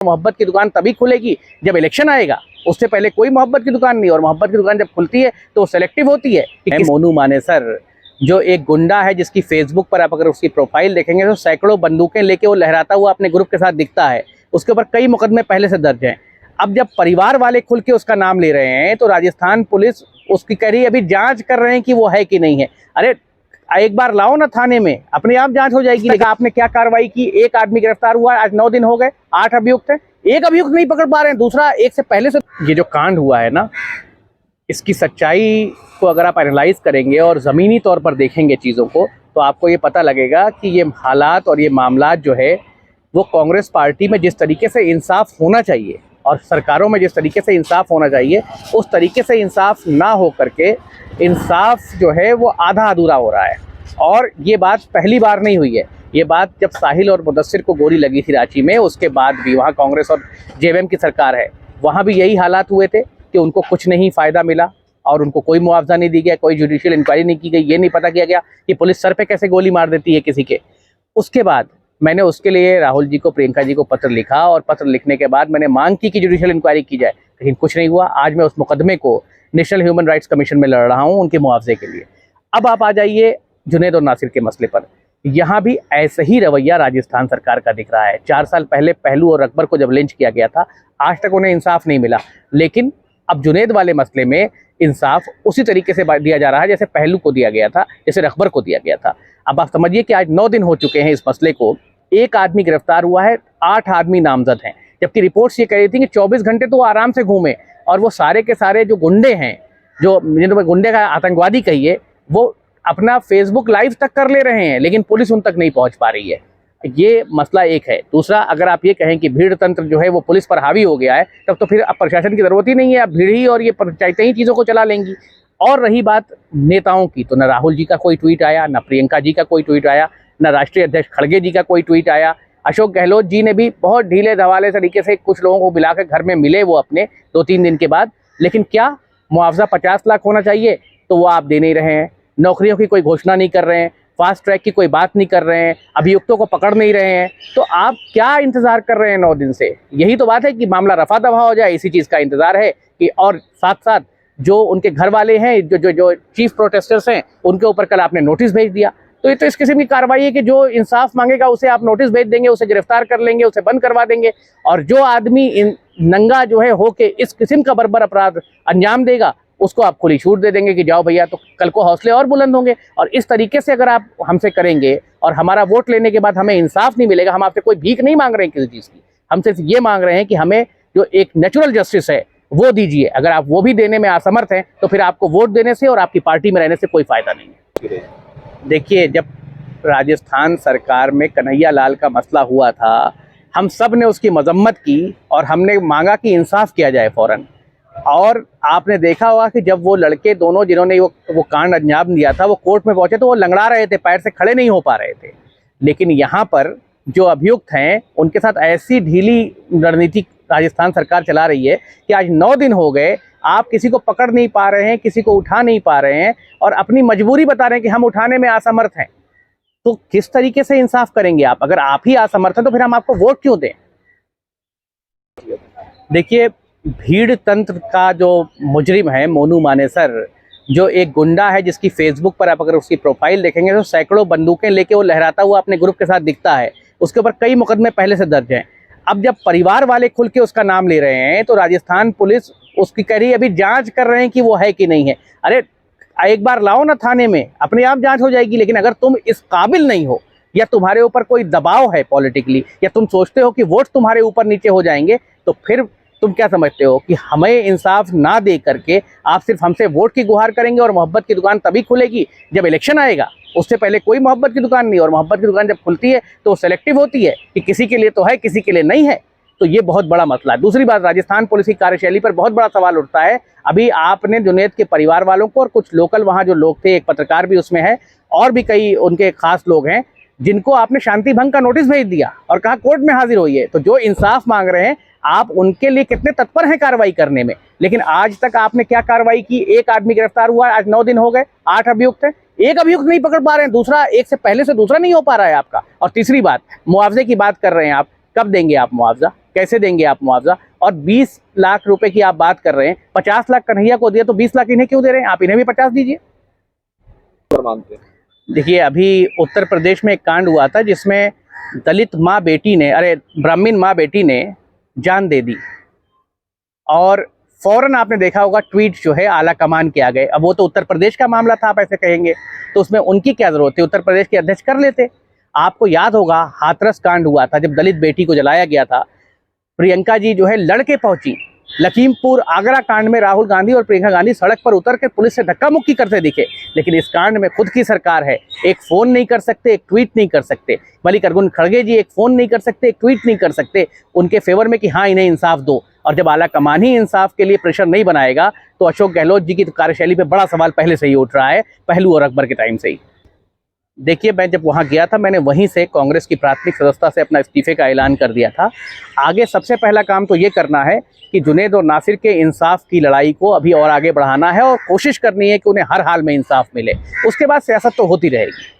मोहब्बत की दुकान तभी खुलेगी जब इलेक्शन आएगा। उससे पहले कोई मोहब्बत की दुकान नहीं, और मोहब्बत की दुकान जब खुलती है तो सेलेक्टिव होती है। मोनू मानेसर जो एक गुंडा है, जिसकी फेसबुक पर आप अगर उसकी प्रोफाइल देखेंगे तो सैकड़ों बंदूकें लेके वो लहराता हुआ अपने ग्रुप के साथ दिखता है। उसके ऊपर कई मुकदमे पहले से दर्ज हैं। अब जब परिवार वाले खुल के उसका नाम ले रहे हैं तो राजस्थान पुलिस उसकी कह रही है अभी जांच कर रहे हैं कि वो है कि नहीं है। अरे एक बार लाओ ना थाने में, अपने आप जांच हो जाएगी। लेकिन आपने क्या कार्रवाई की? एक आदमी गिरफ्तार हुआ, आज 9 दिन हो गए, 8 अभियुक्त हैं, एक अभियुक्त नहीं पकड़ पा रहे हैं, दूसरा एक से पहले से। ये जो कांड हुआ है ना, इसकी सच्चाई को अगर आप एनालाइज करेंगे और ज़मीनी तौर पर देखेंगे चीज़ों को, तो आपको ये पता लगेगा कि ये हालात और ये मामलात जो है वो कांग्रेस पार्टी में जिस तरीके से इंसाफ होना चाहिए और सरकारों में जिस तरीके से इंसाफ होना चाहिए, उस तरीके से इंसाफ ना हो करके इंसाफ जो है वो आधा अधूरा हो रहा है। और ये बात पहली बार नहीं हुई है। ये बात जब साहिल और मुदस्सिर को गोली लगी थी रांची में, उसके बाद भी वहाँ कांग्रेस और जेवीएम की सरकार है, वहाँ भी यही हालात हुए थे कि उनको कुछ नहीं फ़ायदा मिला और उनको कोई मुआवजा नहीं दी गया, कोई जुडिशियल इंक्वायरी नहीं की गई, ये नहीं पता किया गया कि पुलिस सर पे कैसे गोली मार देती है किसी के। उसके बाद मैंने उसके लिए राहुल जी को, प्रियंका जी को पत्र लिखा, और पत्र लिखने के बाद मैंने मांग की कि जुडिशियल इंक्वायरी की जाए, लेकिन कुछ नहीं हुआ। आज मैं उस मुकदमे को नेशनल ह्यूमन राइट्स कमीशन में लड़ रहा हूँ उनके मुआवजे के लिए। अब आप आ जाइए जुनैद और नासिर के मसले पर। यहाँ भी ऐसा ही रवैया राजस्थान सरकार का दिख रहा है। 4 साल पहले पहलू और अकबर को जब लिंच किया गया था, आज तक उन्हें इंसाफ नहीं मिला, लेकिन अब जुनैद वाले मसले में इंसाफ उसी तरीके से दिया जा रहा है जैसे पहलू को दिया गया था, जैसे अकबर को दिया गया था। अब आप समझिए कि आज 9 दिन हो चुके हैं इस मसले को, एक आदमी गिरफ्तार हुआ है, 8 आदमी नामजद हैं, जबकि रिपोर्ट्स ये कह रही थी कि 24 घंटे तो वो आराम से घूमे, और वो सारे के सारे जो गुंडे हैं, जो जिन्होंने गुंडे का आतंकवादी कहिए, वो अपना फेसबुक लाइव तक कर ले रहे हैं, लेकिन पुलिस उन तक नहीं पहुंच पा रही है। ये मसला एक है। दूसरा, अगर आप ये कहें कि भीड़ तंत्र जो है वो पुलिस पर हावी हो गया है, तब तो फिर अब प्रशासन की ज़रूरत ही नहीं है, अब भीड़ ही और ये पंचायतें ही चीज़ों को चला लेंगी। और रही बात नेताओं की, तो न राहुल जी का कोई ट्वीट आया, न प्रियंका जी का कोई ट्वीट आया, न राष्ट्रीय अध्यक्ष खड़गे जी का कोई ट्वीट आया। अशोक गहलोत जी ने भी बहुत ढीले ढवाले तरीके से कुछ लोगों को बुलाकर घर में मिले वो अपने 2-3 दिन के बाद, लेकिन क्या मुआवजा 50 लाख होना चाहिए तो वो आप दे नहीं रहे हैं। नौकरियों की कोई घोषणा नहीं कर रहे हैं, फास्ट ट्रैक की कोई बात नहीं कर रहे हैं, अभियुक्तों को पकड़ नहीं रहे हैं, तो आप क्या इंतजार कर रहे हैं 9 दिन से? यही तो बात है कि मामला रफा दफा हो जाए, इसी चीज़ का इंतजार है कि, और साथ साथ जो उनके घर वाले हैं, जो चीफ प्रोटेस्टर्स हैं, उनके ऊपर कल आपने नोटिस भेज दिया। तो ये तो इस किस्म की कार्रवाई है कि जो इंसाफ मांगेगा उसे आप नोटिस भेज देंगे, उसे गिरफ्तार कर लेंगे, उसे बंद करवा देंगे, और जो आदमी नंगा जो है होके इस किस्म का बर्बर अपराध अंजाम देगा उसको आप खुली छूट दे देंगे कि जाओ भैया, तो कल को हौसले और बुलंद होंगे। और इस तरीके से अगर आप हमसे करेंगे और हमारा वोट लेने के बाद हमें इंसाफ नहीं मिलेगा, हम आपसे कोई भीख नहीं मांग रहे हैं किसी चीज़ की, हम सिर्फ ये मांग रहे हैं कि हमें जो एक नेचुरल जस्टिस है वो दीजिए। अगर आप वो भी देने में असमर्थ हैं तो फिर आपको वोट देने से और आपकी पार्टी में रहने से कोई फ़ायदा नहीं है। देखिए, जब राजस्थान सरकार में कन्हैया लाल का मसला हुआ था, हम सब ने उसकी मजम्मत की और हमने मांगा कि इंसाफ किया जाए फ़ौरन। और आपने देखा होगा कि जब वो लड़के दोनों जिन्होंने वो कांड अंजाम दिया था वो कोर्ट में पहुंचे तो वो लंगड़ा रहे थे, पैर से खड़े नहीं हो पा रहे थे। लेकिन यहाँ पर जो अभियुक्त हैं उनके साथ ऐसी ढीली रणनीति राजस्थान सरकार चला रही है कि आज 9 दिन हो गए, आप किसी को पकड़ नहीं पा रहे हैं, किसी को उठा नहीं पा रहे हैं, और अपनी मजबूरी बता रहे हैं कि हम उठाने में असमर्थ हैं। तो किस तरीके से इंसाफ करेंगे आप? अगर आप ही असमर्थ हैं तो फिर हम आपको वोट क्यों दें? देखिए, भीड़ तंत्र का जो मुजरिम है मोनू मानेसर, जो एक गुंडा है, जिसकी फेसबुक पर आप अगर उसकी प्रोफाइल देखेंगे तो सैकड़ों बंदूकें लेके वो लहराता हुआ अपने ग्रुप के साथ दिखता है। उसके ऊपर कई मुकदमे पहले से दर्ज हैं। अब जब परिवार वाले खुल के उसका नाम ले रहे हैं तो राजस्थान पुलिस उसकी कह रही है अभी जांच कर रहे हैं कि वो है कि नहीं है। अरे एक बार लाओ ना थाने में, अपने आप जांच हो जाएगी। लेकिन अगर तुम इस काबिल नहीं हो, या तुम्हारे ऊपर कोई दबाव है पॉलिटिकली, या तुम सोचते हो कि वोट तुम्हारे ऊपर नीचे हो जाएंगे, तो फिर तुम क्या समझते हो कि हमें इंसाफ ना दे करके आप सिर्फ हमसे वोट की गुहार करेंगे और मोहब्बत की दुकान तभी खुलेगी जब इलेक्शन आएगा। उससे पहले कोई मोहब्बत की दुकान नहीं, और मोहब्बत की दुकान जब खुलती है तो सेलेक्टिव होती है कि किसी के लिए तो है, किसी के लिए नहीं है। तो ये बहुत बड़ा मसला है। दूसरी बात, राजस्थान पुलिस की कार्यशैली पर बहुत बड़ा सवाल उठता है। अभी आपने जुनैद के परिवार वालों को और कुछ लोकल वहाँ जो लोग थे, एक पत्रकार भी उसमें है, और भी कई उनके खास लोग हैं, जिनको आपने शांति भंग का नोटिस भेज दिया और कहा कोर्ट में हाजिर होइए। तो जो इंसाफ मांग रहे हैं, आप उनके लिए कितने तत्पर हैं कार्रवाई करने में, लेकिन आज तक आपने क्या कार्रवाई की? एक आदमी गिरफ्तार हुआ, आज 9 दिन हो गए, 8 अभियुक्त हैं, एक अभियुक्त नहीं पकड़ पा रहे हैं, दूसरा एक से पहले से दूसरा नहीं हो पा रहा है आपका। और तीसरी बात, मुआवजे की बात कर रहे हैं आप, कब देंगे आप मुआवजा? कैसे देंगे आप मुआवजा? और 20 लाख रुपए की आप बात कर रहे हैं, 50 लाख कन्हैया को दिया तो 20 लाख इन्हें क्यों दे रहे हैं? आप इन्हें भी 50 दीजिए। मानते हैं देखिए, अभी उत्तर प्रदेश में एक कांड हुआ था जिसमें दलित माँ बेटी ने, अरे ब्राह्मण माँ बेटी ने जान दे दी, और फौरन आपने देखा होगा ट्वीट जो है आला कमान के आ गए। अब वो तो उत्तर प्रदेश का मामला था, आप ऐसे कहेंगे तो उसमें उनकी क्या जरूरत थी? उत्तर प्रदेश के अध्यक्ष कर लेते। आपको याद होगा हाथरस कांड हुआ था जब दलित बेटी को जलाया गया था, प्रियंका जी जो है लड़के पहुंची। लखीमपुर आगरा कांड में राहुल गांधी और प्रियंका गांधी सड़क पर उतर के पुलिस से धक्का मुक्की करते दिखे, लेकिन इस कांड में खुद की सरकार है, एक फोन नहीं कर सकते, एक ट्वीट नहीं कर सकते। मल्लिकार्जुन खड़गे जी एक फोन नहीं कर सकते, एक ट्वीट नहीं कर सकते उनके फेवर में कि हाँ इन्हें इंसाफ दो। और जब आला कमान ही इंसाफ के लिए प्रेशर नहीं बनाएगा तो अशोक गहलोत जी की कार्यशैली पे बड़ा सवाल पहले से ही उठ रहा है, पहलू और अकबर के टाइम से ही। देखिए, मैं जब वहाँ गया था मैंने वहीं से कांग्रेस की प्राथमिक सदस्यता से अपना इस्तीफे का ऐलान कर दिया था। आगे सबसे पहला काम तो ये करना है कि जुनैद और नासिर के इंसाफ की लड़ाई को अभी और आगे बढ़ाना है और कोशिश करनी है कि उन्हें हर हाल में इंसाफ मिले। उसके बाद सियासत तो होती रहेगी।